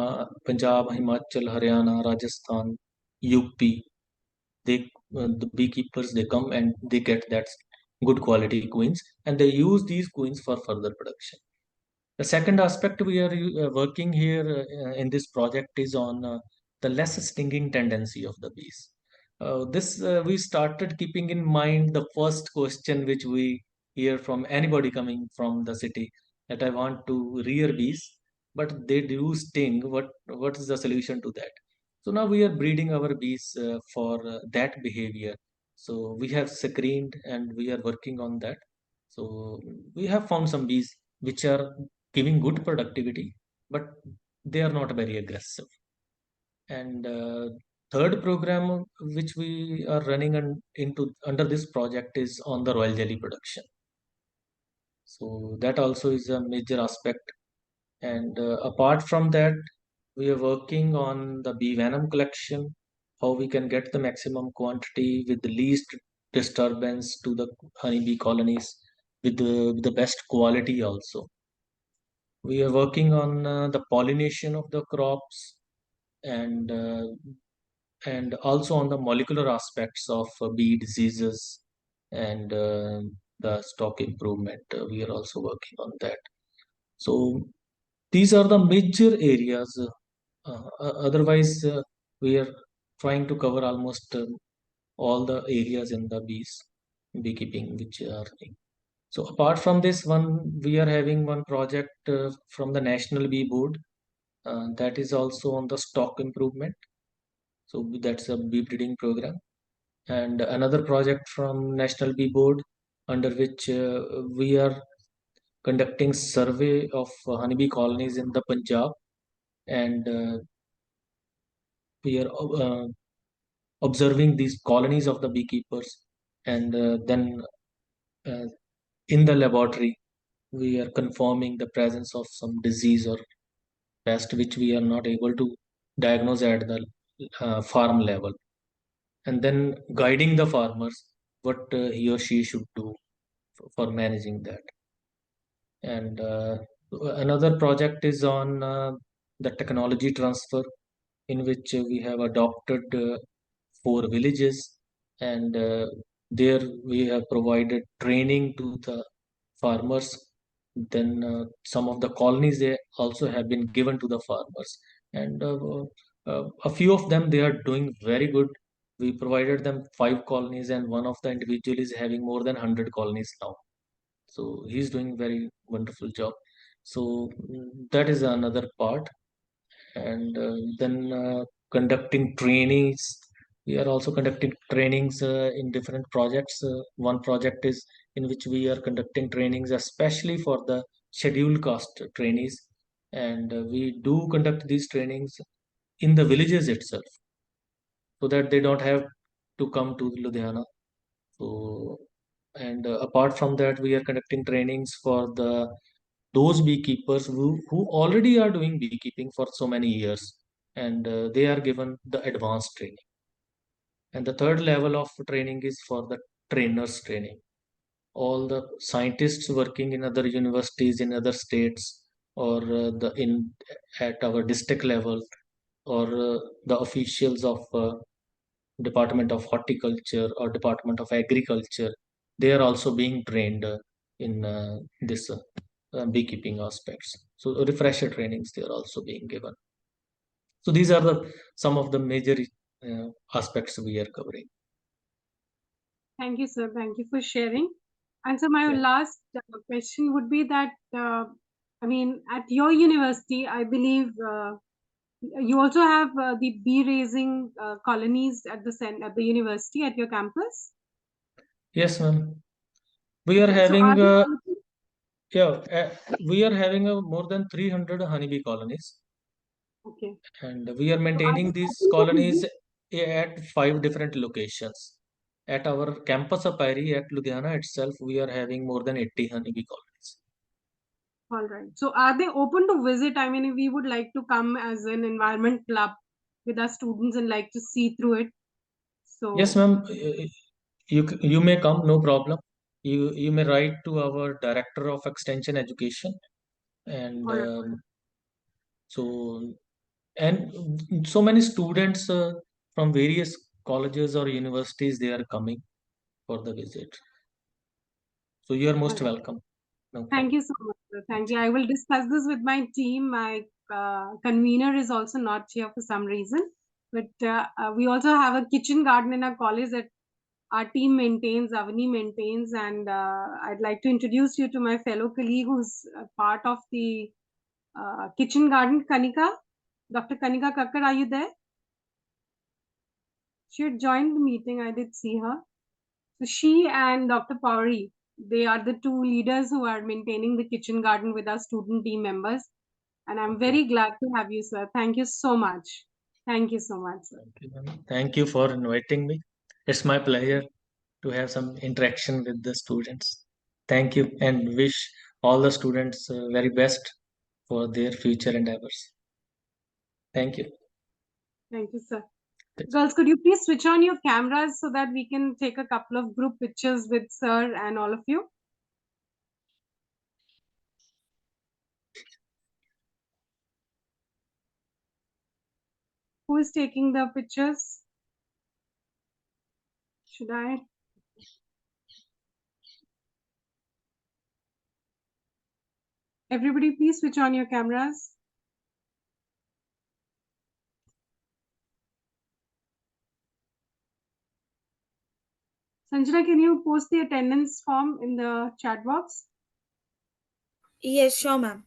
Punjab, Himachal, Haryana, Rajasthan, UP. They the beekeepers they come and they get that good quality queens, and they use these queens for further production. The second aspect we are working here in this project is on the less stinging tendency of the bees. This we started keeping in mind the first question which we hear from anybody coming from the city, that I want to rear bees, but they do sting. What is the solution to that? So now we are breeding our bees for that behavior. So we have screened and we are working on that. So we have found some bees which are giving good productivity, but they are not very aggressive. And third program which we are running into under this project is on the royal jelly production. So that also is a major aspect. And apart from that, we are working on the bee venom collection, how we can get the maximum quantity with the least disturbance to the honeybee colonies with the best quality also. We are working on the pollination of the crops, and also on the molecular aspects of bee diseases and the stock improvement. We are also working on that. So these are the major areas. Otherwise, we are trying to cover almost all the areas in the beekeeping which are. So apart from this one, we are having one project from the National Bee Board that is also on the stock improvement. So that's a bee breeding program, and another project from National Bee Board under which we are conducting survey of honeybee colonies in the Punjab, and we are observing these colonies of the beekeepers, and then uh, in the laboratory we are confirming the presence of some disease or pest which we are not able to diagnose at the farm level, and then guiding the farmers what he or she should do for managing that. And another project is on the technology transfer, in which we have adopted 4 villages, and there we have provided training to the farmers. Then some of the colonies they also have been given to the farmers, and a few of them they are doing very good. We provided them 5 colonies, and one of the individual is having more than 100 colonies now. So he's doing very wonderful job. So that is another part. And then conducting trainings. We are also conducting trainings in different projects. One project is in which we are conducting trainings especially for the scheduled caste trainees, and we do conduct these trainings in the villages itself, so that they don't have to come to Ludhiana. So, and apart from that, we are conducting trainings for the those beekeepers who already are doing beekeeping for so many years, and they are given the advanced training. And the third level of training is for the trainers training. All the scientists working in other universities in other states, or the in at our district level, or the officials of Department of Horticulture or Department of Agriculture, they are also being trained in this beekeeping aspects. So refresher trainings they are also being given. So these are the some of the major aspects we are covering. Thank you, sir. Thank you for sharing. And so my Yeah. last question would be that, I mean, at your university, I believe you also have the bee raising colonies at at the university at your campus. Yes, ma'am. We are Okay, so are having they open? yeah, we are having more than 300 honeybee colonies, Okay, and we are so are maintaining they these open to colonies visit? at 5 different locations. At our campus of Pairi at Ludhiana itself, we are having more than 80 honeybee colonies. All right. So are they open to visit? I mean, if we would like to come as an environment club with our students and like to see through it. Yes, So, ma'am. You may come, no problem. You may write to our Director of Extension Education, and all right. so and so many students from various colleges or universities they are coming for the visit. So you are All most right. welcome. No Thank problem. you so much, sir. Thank you. I will discuss this with my team. My convener is also not here for some reason. But we also have a kitchen garden in our college that our team maintains, Avani maintains. And I'd like to introduce you to my fellow colleague who's part of the kitchen garden, Kanika. Dr. Kanika Kakkar, are you there? She had joined the meeting. I did see her. So she and Dr. Pauri, they are the two leaders who are maintaining the kitchen garden with our student team members. And I'm Okay. very glad to have you, sir. Thank you so much. Thank you so much, sir. Thank you, ma'am. Thank you for inviting me. It's my pleasure to have some interaction with the students. Thank you, and wish all the students very best for their future endeavors. Thank you. Thank you, sir. Girls, could you please switch on your cameras so that we can take a couple of group pictures with sir and all of you? Who is taking the pictures? Should I? Everybody, please switch on your cameras. Sanjana, can you post the attendance form in the chat box? Yes, sure, ma'am.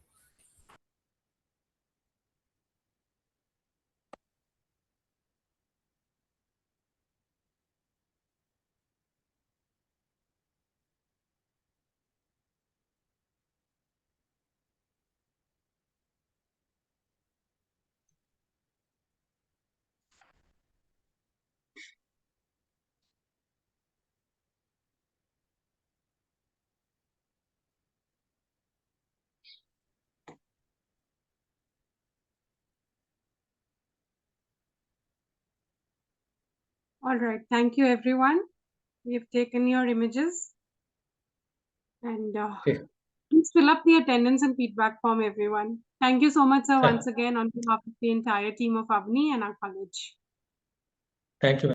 All right. Thank you, everyone. We've taken your images. And Okay. please fill up the attendance and feedback form, everyone. Thank you so much, sir, once again, on behalf of the entire team of Avni and our college. Thank you.